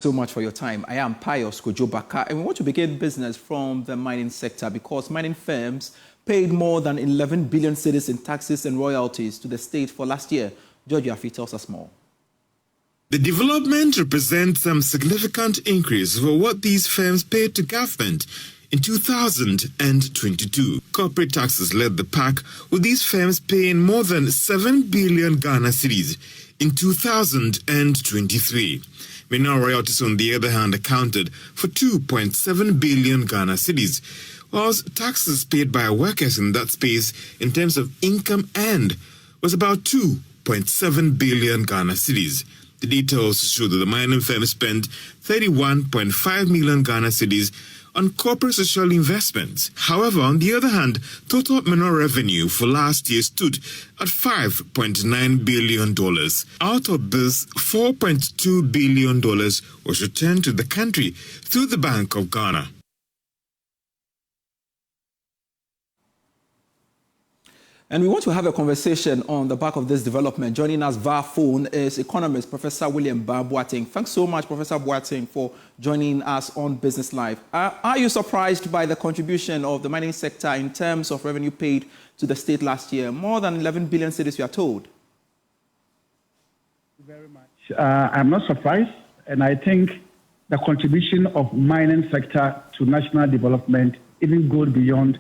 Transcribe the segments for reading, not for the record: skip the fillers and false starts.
So much for your time. I am Pius Kojobaka, and we want to begin business from the mining sector because mining firms paid more than 11 billion cedis in taxes and royalties to the state for last year. George Yafi tells us more. The development represents some significant increase over what these firms paid to government in 2022. Corporate taxes led the pack, with these firms paying more than 7 billion Ghana cedis in 2023. Mineral royalties, on the other hand, accounted for 2.7 billion Ghana cedis, whilst taxes paid by workers in that space in terms of income earned was about 2.7 billion Ghana cedis. The details show that the mining firm spent 31.5 million Ghana cedis on corporate social investments. However, on the other hand, total mineral revenue for last year stood at $5.9 billion. Out of this, $4.2 billion was returned to the country through the Bank of Ghana. And we want to have a conversation on the back of this development. Joining us via phone is economist Professor William Boateng. Thanks so much, Professor Boateng, for joining us on Business Live. Are you surprised by the contribution of the mining sector in terms of revenue paid to the state last year? More than 11 billion cedis, we are told. Very much. I'm not surprised, and I think the contribution of mining sector to national development even goes beyond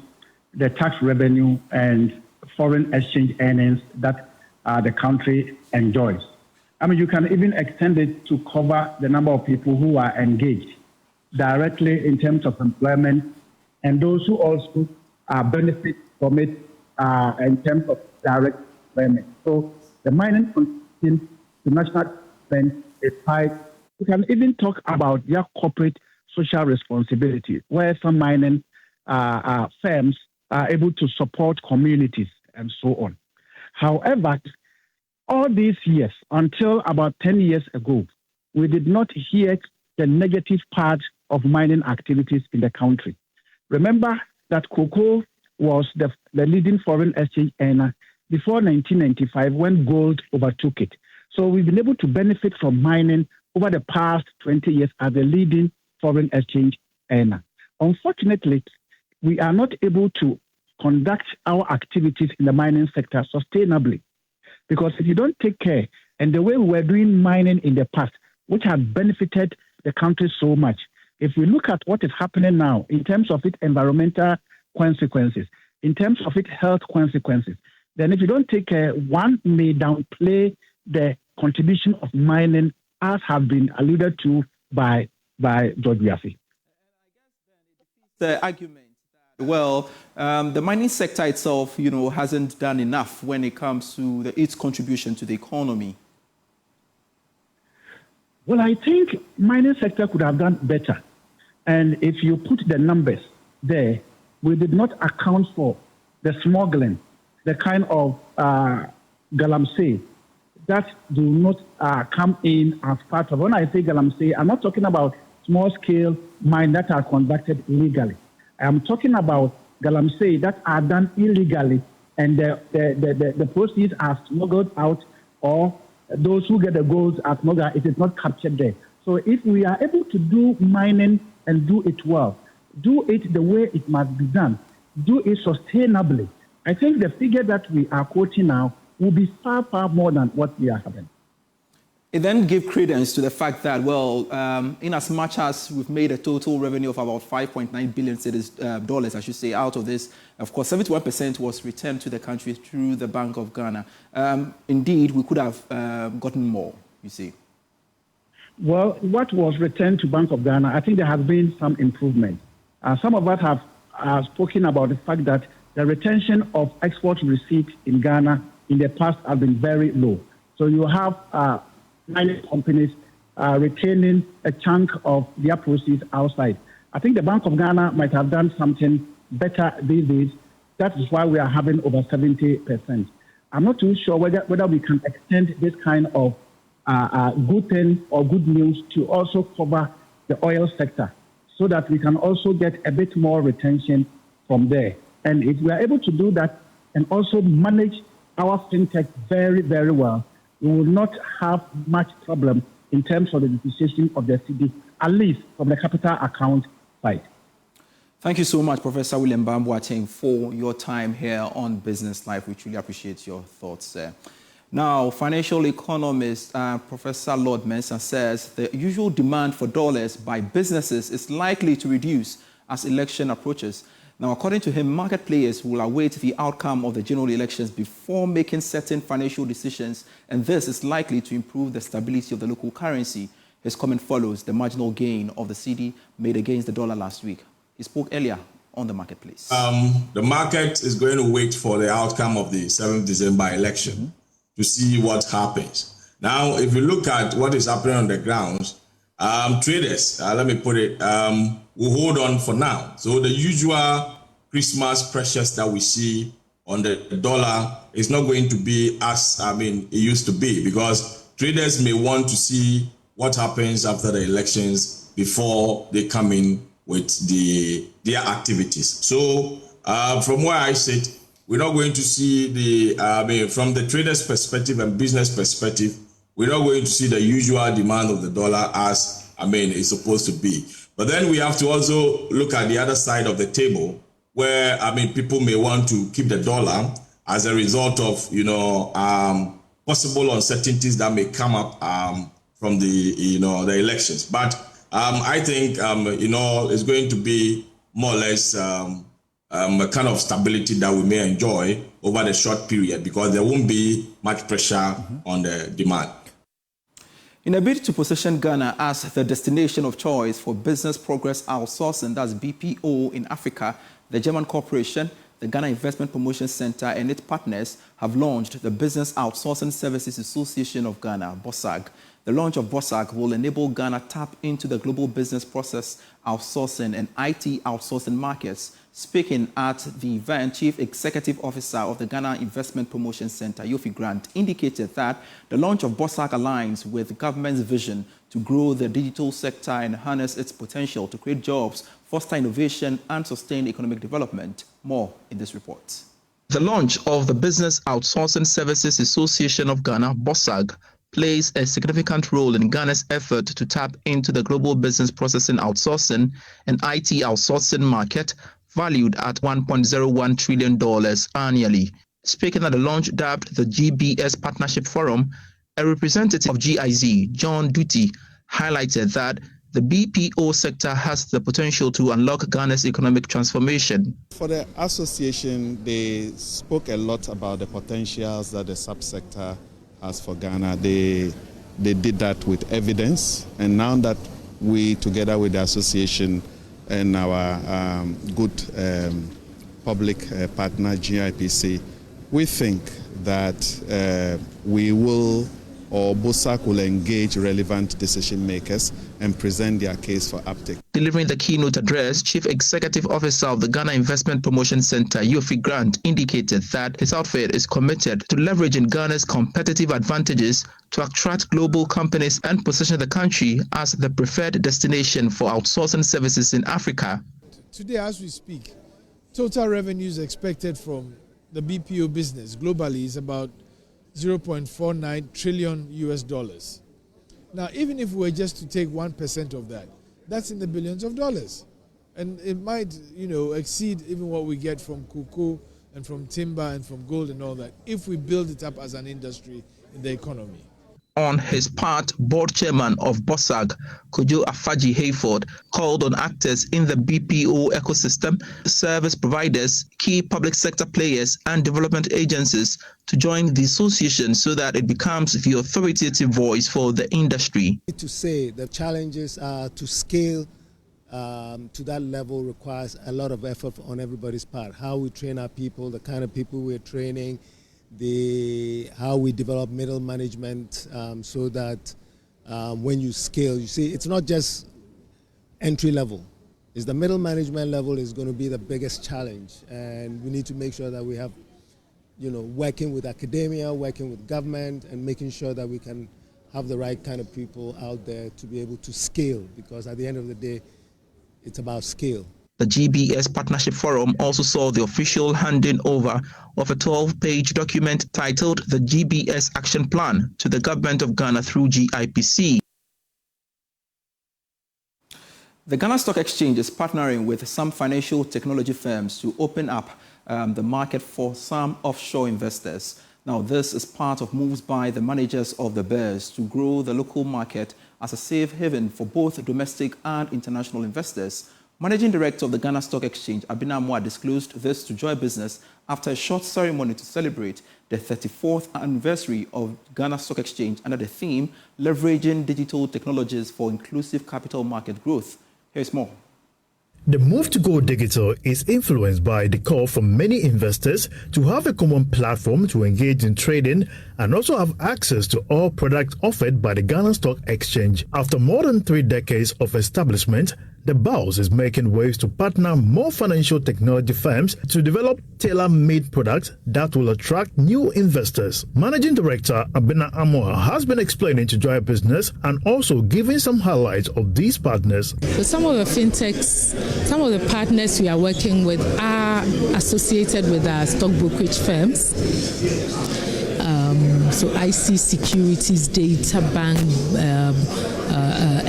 the tax revenue and foreign exchange earnings that the country enjoys. I mean, you can even extend it to cover the number of people who are engaged directly in terms of employment and those who also benefit from it in terms of direct employment. So the mining contribution to national development is high. You can even talk about their corporate social responsibility, where some mining firms are able to support communities and so on. However, all these years, until about 10 years ago, we did not hear the negative part of mining activities in the country. Remember that cocoa was the leading foreign exchange earner before 1995 when gold overtook it. So we've been able to benefit from mining over the past 20 years as the leading foreign exchange earner. Unfortunately, we are not able to conduct our activities in the mining sector sustainably. Because if you don't take care, and the way we were doing mining in the past, which had benefited the country so much, if we look at what is happening now in terms of its environmental consequences, in terms of its health consequences, then if you don't take care, one may downplay the contribution of mining as have been alluded to by George Yafi. The argument well, the mining sector itself, hasn't done enough when it comes to its contribution to the economy. Well, I think mining sector could have done better. And if you put the numbers there, we did not account for the smuggling, the kind of galamsey that do not come in as part of. When I say galamsey, I'm not talking about small-scale mines that are conducted illegally. I'm talking about galamsey that are done illegally, and the proceeds are smuggled out, or those who get the gold are smuggled. It is not captured there. So if we are able to do mining and do it well, do it the way it must be done, do it sustainably, I think the figure that we are quoting now will be far, far more than what we are having. It then gives credence to the fact that, in as much as we've made a total revenue of about 5.9 billion dollars, I should say, out of this, of course, 71% was returned to the country through the Bank of Ghana. Indeed, we could have gotten more, you see. Well, what was returned to Bank of Ghana, I think there has been some improvement. Some of us have spoken about the fact that the retention of export receipts in Ghana in the past has been very low. So you have mining companies retaining a chunk of their proceeds outside. I think the Bank of Ghana might have done something better these days. That is why we are having over 70%. I'm not too sure whether we can extend this kind of good thing or good news to also cover the oil sector so that we can also get a bit more retention from there. And if we are able to do that and also manage our fintech very, very well, we will not have much problem in terms of the depreciation of the cedi, at least from the capital account side. Thank you so much, Professor William Bamboateng, for your time here on Business Live. We truly appreciate your thoughts there. Now, financial economist Professor Lord Mensah says the usual demand for dollars by businesses is likely to reduce as election approaches. Now, according to him, market players will await the outcome of the general elections before making certain financial decisions, and this is likely to improve the stability of the local currency. His comment follows the marginal gain of the cedi made against the dollar last week. He spoke earlier on the marketplace. The market is going to wait for the outcome of the 7th December election to see what happens. Now, if you look at what is happening on the ground, traders, let me put it, will hold on for now. So the usual Christmas pressures that we see on the dollar is not going to be as, it used to be, because traders may want to see what happens after the elections before they come in with their activities. So from where I sit, we're not going to see from the trader's perspective and business perspective, we're not going to see the usual demand of the dollar as, it's supposed to be. But then we have to also look at the other side of the table where, people may want to keep the dollar as a result of, possible uncertainties that may come up from the elections. But I think, it's going to be more or less a kind of stability that we may enjoy over the short period, because there won't be much pressure on the demand. In a bid to position Ghana as the destination of choice for business progress outsourcing, that's BPO in Africa, the German corporation, the Ghana Investment Promotion Center and its partners have launched the Business Outsourcing Services Association of Ghana, BOSAG. The launch of BOSAG will enable Ghana tap into the global business process outsourcing and IT outsourcing markets. Speaking at the event, Chief Executive Officer of the Ghana Investment Promotion Center, Yofi Grant, indicated that the launch of BOSAG aligns with the government's vision to grow the digital sector and harness its potential to create jobs, foster innovation, and sustain economic development. More in this report. The launch of the Business Outsourcing Services Association of Ghana, BOSAG, plays a significant role in Ghana's effort to tap into the global business processing outsourcing and IT outsourcing market, valued at $1.01 trillion annually. Speaking at the launch dubbed the GBS Partnership Forum, a representative of GIZ, John Duty, highlighted that the BPO sector has the potential to unlock Ghana's economic transformation. For the association, they spoke a lot about the potentials that the subsector has for Ghana. They did that with evidence, and now that we, together with the association and our good public partner GIPC, we think that we will, or BOSAG will engage relevant decision makers and present their case for uptake. Delivering the keynote address, Chief Executive Officer of the Ghana Investment Promotion Center, Yofi Grant, indicated that his outfit is committed to leveraging Ghana's competitive advantages to attract global companies and position the country as the preferred destination for outsourcing services in Africa. Today, as we speak, total revenues expected from the BPO business globally is about $0.49 trillion US. Now, even if we were just to take 1% of that, that's in the billions of dollars. And it might, exceed even what we get from cocoa and from timber and from gold and all that, if we build it up as an industry in the economy. On his part, board chairman of BOSAG, Kojo Afaji Hayford, called on actors in the BPO ecosystem, service providers, key public sector players, and development agencies to join the association so that it becomes the authoritative voice for the industry. To say the challenges to scale to that level requires a lot of effort on everybody's part. How we train our people, the kind of people we're training, how we develop middle management so that when you scale, you see, it's not just entry level. It's the middle management level is going to be the biggest challenge, and we need to make sure that we have, working with academia, working with government, and making sure that we can have the right kind of people out there to be able to scale, because at the end of the day, it's about scale. The GBS Partnership Forum also saw the official handing over of a 12-page document titled the GBS Action Plan to the Government of Ghana through GIPC. The Ghana Stock Exchange is partnering with some financial technology firms to open up the market for some offshore investors. Now, this is part of moves by the managers of the BERS to grow the local market as a safe haven for both domestic and international investors. Managing Director of the Ghana Stock Exchange, Abina Amoah, disclosed this to Joy Business after a short ceremony to celebrate the 34th anniversary of Ghana Stock Exchange under the theme, Leveraging Digital Technologies for Inclusive Capital Market Growth. Here's more. The move to go digital is influenced by the call from many investors to have a common platform to engage in trading and also have access to all products offered by the Ghana Stock Exchange. After more than 3 decades of establishment, the BOWS is making waves to partner more financial technology firms to develop tailor-made products that will attract new investors. Managing Director Abina Amoah has been explaining to Joy Business and also giving some highlights of these partners. So some of the fintechs, some of the partners we are working with are associated with our stock brokerage firms. So IC Securities, Data Bank,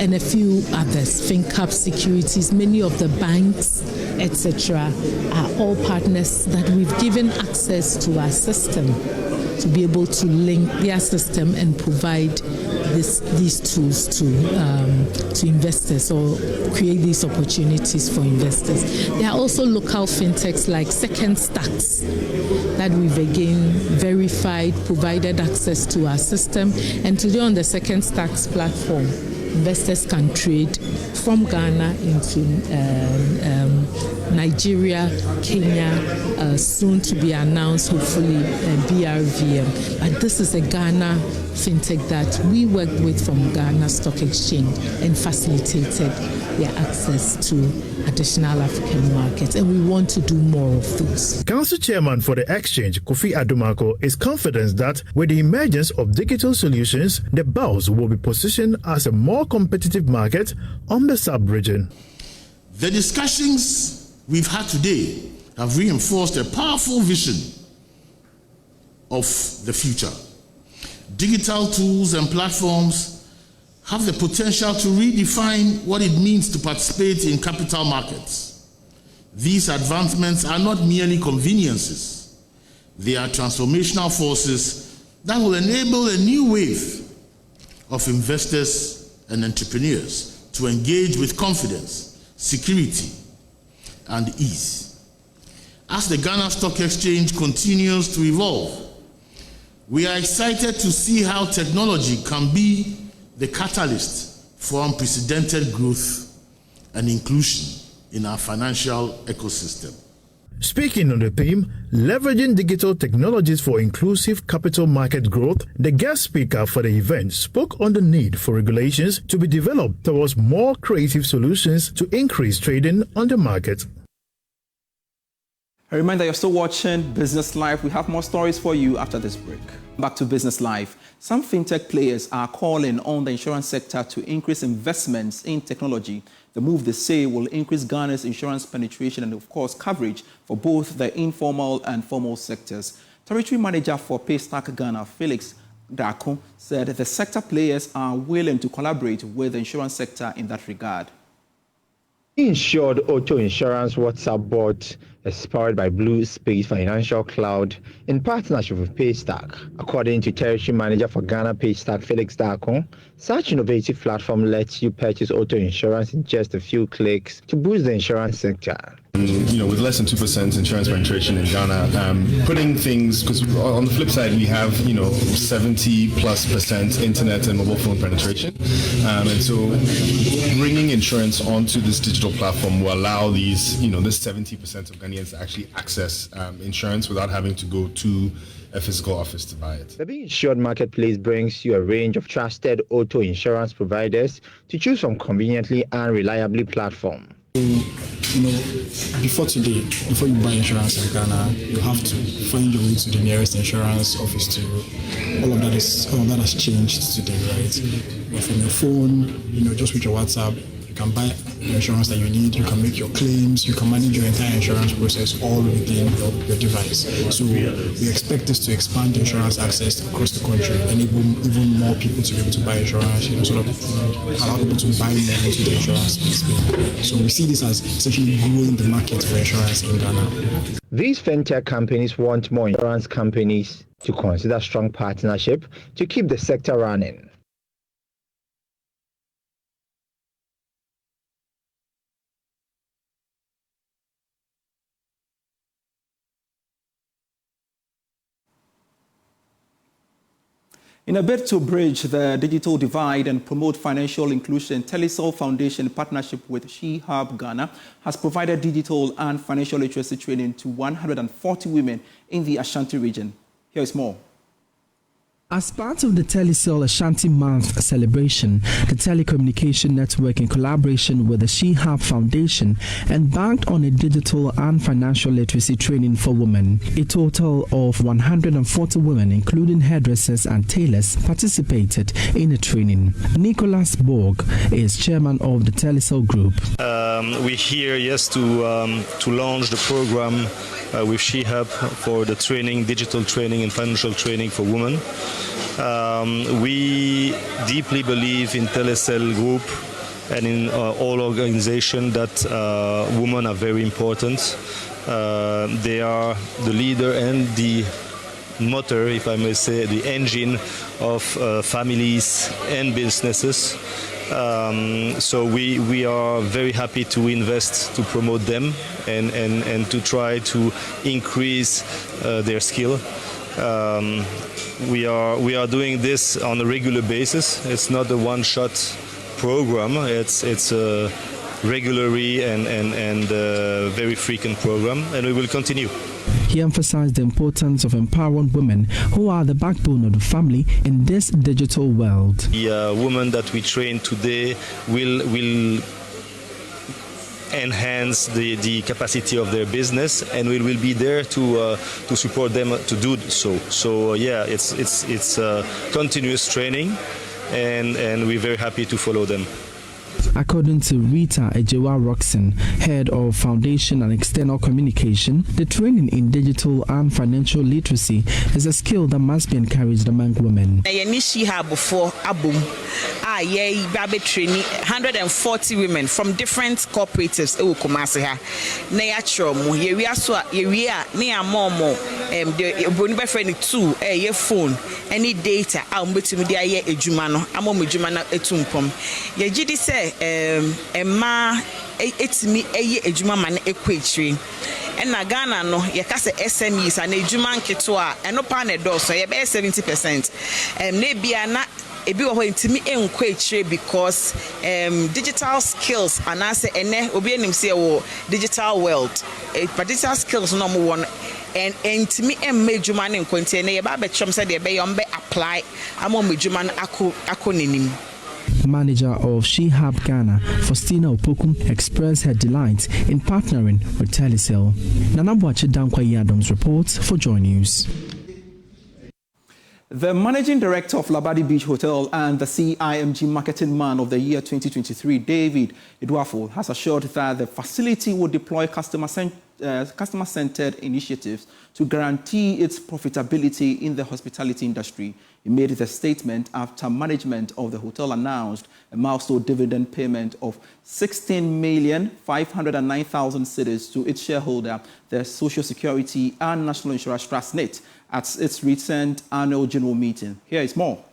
and a few others, FinCap Securities, many of the banks, etc., are all partners that we've given access to our system to be able to link their system and provide these tools to investors or create these opportunities for investors. There are also local fintechs like Second Stacks that we've again verified, provided access to our system, and today on the Second Stacks platform, investors can trade from Ghana into Nigeria, Kenya, soon to be announced, hopefully BRVM. But this is a Ghana fintech that we worked with from Ghana Stock Exchange and facilitated their access to additional African markets, and we want to do more of those. Council Chairman for the Exchange, Kofi Adumako, is confident that with the emergence of digital solutions, the BOWS will be positioned as a more competitive market on the sub-region. The discussions we've had today have reinforced a powerful vision of the future. Digital tools and platforms have the potential to redefine what it means to participate in capital markets. These advancements are not merely conveniences. They are transformational forces that will enable a new wave of investors and entrepreneurs to engage with confidence, security, and ease. As the Ghana Stock Exchange continues to evolve, we are excited to see how technology can be the catalyst for unprecedented growth and inclusion in our financial ecosystem. Speaking on the theme, leveraging digital technologies for inclusive capital market growth, the guest speaker for the event spoke on the need for regulations to be developed towards more creative solutions to increase trading on the market. A reminder, you're still watching Business Live. We have more stories for you after this break. Back to Business Live. Some fintech players are calling on the insurance sector to increase investments in technology. The move, they say, will increase Ghana's insurance penetration and, of course, coverage for both the informal and formal sectors. Territory Manager for Paystack Ghana, Felix Dako, said the sector players are willing to collaborate with the insurance sector in that regard. Insured Auto Insurance WhatsApp bot is powered by Blue Space Financial Cloud in partnership with Paystack. According to Territory Manager for Ghana Paystack, Felix Dako, such innovative platform lets you purchase auto insurance in just a few clicks to boost the insurance sector. With less than 2% insurance penetration in Ghana, putting things, because on the flip side, we have, 70+% internet and mobile phone penetration. And so bringing insurance onto this digital platform will allow these, this 70% of Ghanaians to actually access insurance without having to go to a physical office to buy it. The Be Insured Marketplace brings you a range of trusted auto insurance providers to choose from conveniently and reliably platform. Before today, before you buy insurance in Ghana, you have to find your way to the nearest insurance office. All of that has changed today, right? From your phone, just with your WhatsApp, you can buy the insurance that you need, you can make your claims, you can manage your entire insurance process all within your device. So we expect this to expand insurance access across the country, enable even more people to be able to buy insurance, sort of allow people to buy more into the insurance space. So we see this as essentially growing the market for insurance in Ghana. These fintech companies want more insurance companies to consider strong partnership to keep the sector running. In a bid to bridge the digital divide and promote financial inclusion, Telecel Foundation, in partnership with She Hub Ghana, has provided digital and financial literacy training to 140 women in the Ashanti region. Here is more. As part of the Telecel Ashanti Month celebration, the telecommunication network, in collaboration with the She Hub Foundation, embarked on a digital and financial literacy training for women. A total of 140 women, including hairdressers and tailors, participated in the training. Nicholas Borg is chairman of the Telecel Group. We're here, yes, to launch the program with She Hub for the training, digital training and financial training for women. We deeply believe in Telecel Group and in all organizations that women are very important. They are the leader and the motor, if I may say, the engine of families and businesses. So we are very happy to invest to promote them and to try to increase their skill. We are doing this on a regular basis. It's not a one-shot program. It's a regularly and very frequent program, and we will continue. He emphasized the importance of empowering women who are the backbone of the family in this digital world. The women that we train today will enhance the capacity of their business, and we will be there to support them to do so. So yeah, it's continuous training, and we're very happy to follow them. According to Rita Ejewa Roxon, head of Foundation and External Communication, the training in digital and financial literacy is a skill that must be encouraged among women. She had before Abum, 140 women from different cooperatives. The phone, any data, Emma etimi eye ejuma man ekwetri na Ghana no ye ka se SMEs and ejuma nketo a eno pa na do so ye be 70% na bia na ebi wo ntimi enkwetri because digital skills anase ene obi enim se wo digital world digital skills no mo won and ntimi ejuma ne nkwenti na ye ba be chom se de be yom be apply amom ejuma akonenim. Manager of She Hub Ghana, Faustina Opokum, expressed her delight in partnering with Telecel. Nanabwache Dankwa Adams reports for Joy News. The Managing Director of Labadi Beach Hotel and the CIMG Marketing Man of the Year 2023, David Eduafo, has assured that the facility will deploy customer-centered initiatives to guarantee its profitability in the hospitality industry. He made the statement after management of the hotel announced a milestone dividend payment of 16,509,000 cedis to its shareholder, the Social Security and National Insurance Trust NIT, at its recent annual general meeting. Here is more.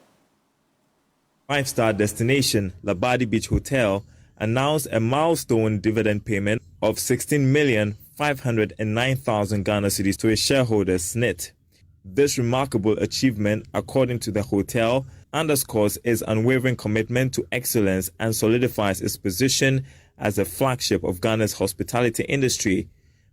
Five-star destination Labadi Beach Hotel announced a milestone dividend payment of 16,509,000 Ghana cedis to its shareholders, SNIT. This remarkable achievement, according to the hotel, underscores its unwavering commitment to excellence and solidifies its position as the flagship of Ghana's hospitality industry.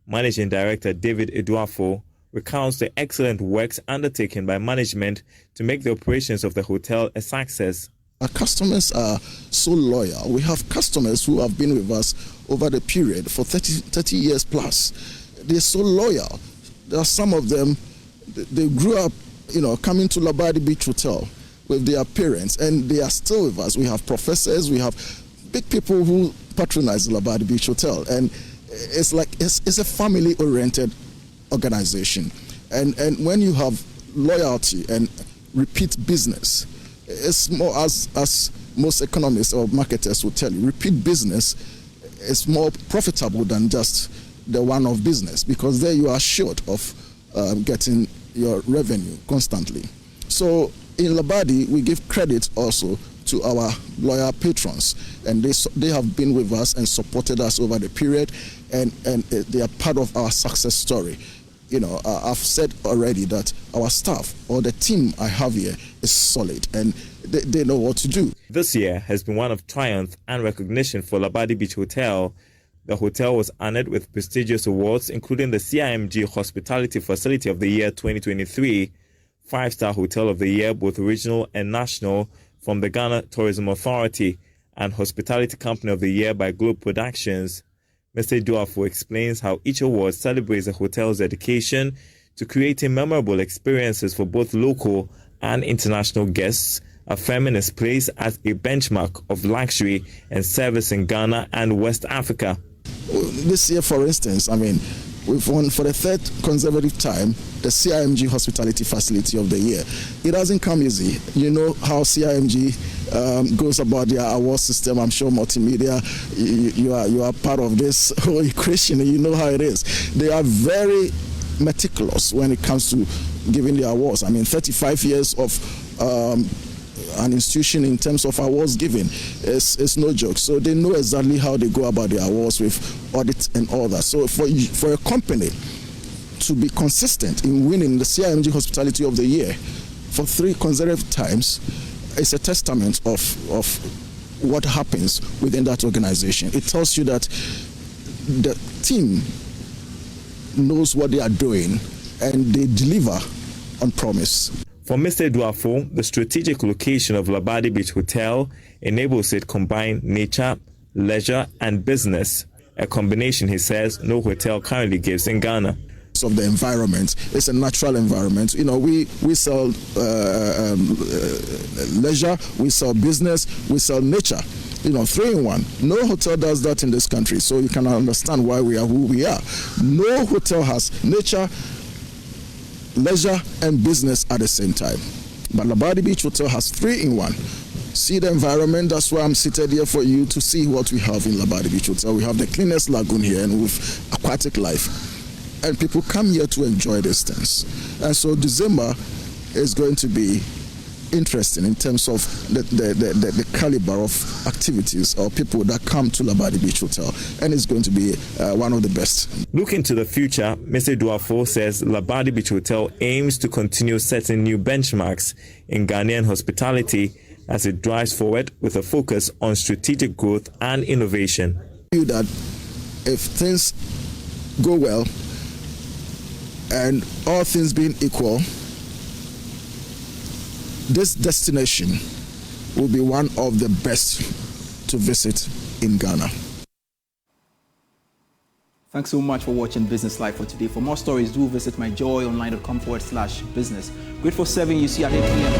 Managing Director David Eduafo recounts the excellent works undertaken by management to make the operations of the hotel a success. Our customers are so loyal. We have customers who have been with us over the period for 30 years plus. They're so loyal. There are some of them, they grew up, coming to Labadi Beach Hotel with their parents, and they are still with us. We have professors, we have big people who patronize Labadi Beach Hotel, and it's a family-oriented organization, and when you have loyalty and repeat business, it's more, as most economists or marketers will tell you, repeat business is more profitable than just the one-off business, because there you are assured of getting your revenue constantly. So in Labadi, we give credit also to our loyal patrons, and they have been with us and supported us over the period, and they are part of our success story. You know, I've said already that our staff, or the team I have here, is solid, and they know what to do. This year has been one of triumph and recognition for Labadi Beach Hotel. The hotel was honored with prestigious awards, including the CIMG Hospitality Facility of the Year 2023, 5-Star Hotel of the Year, both regional and national, from the Ghana Tourism Authority, and Hospitality Company of the Year by Globe Productions. Mr. Duafo explains how each award celebrates the hotel's dedication to creating memorable experiences for both local and international guests, affirming its place as a benchmark of luxury and service in Ghana and West Africa. This year, for instance, I mean, we've won for the third consecutive time the CIMG Hospitality Facility of the Year. It doesn't come easy. You know how CIMG goes about their award system. I'm sure multimedia, you are part of this whole equation, and you know how it is. They are very meticulous when it comes to giving the awards. I mean, 35 years of an institution in terms of awards giving is no joke. So they know exactly how they go about the awards with audit and all that. So for a company to be consistent in winning the CIMG Hospitality of the Year for 3 consecutive times is a testament of what happens within that organization. It tells you that the team knows what they are doing and they deliver on promise. For Mr. Duafo, the strategic location of Labadi Beach Hotel enables it to combine nature, leisure, and business, a combination, he says, no hotel currently gives in Ghana. Of the environment, it's a natural environment. You know, we sell leisure, we sell business, we sell nature. You know, 3 in 1. No hotel does that in this country, so you can understand why we are who we are. No hotel has nature, leisure, and business at the same time. But Labadi Beach Hotel has 3 in 1. See the environment. That's why I'm seated here for you to see what we have in Labadi Beach Hotel. We have the cleanest lagoon here, and with aquatic life. And people come here to enjoy these things. And so December is going to be interesting in terms of the caliber of activities or people that come to Labadi Beach Hotel, and it's going to be one of the best. Looking to the future, Mr. Duafo says Labadi Beach Hotel aims to continue setting new benchmarks in Ghanaian hospitality as it drives forward with a focus on strategic growth and innovation. That if things go well and all things being equal, this destination will be one of the best to visit in Ghana. Thanks so much for watching Business Live for today. For more stories, do visit myjoyonline.com/business. Great for serving you. See you at 8 p.m.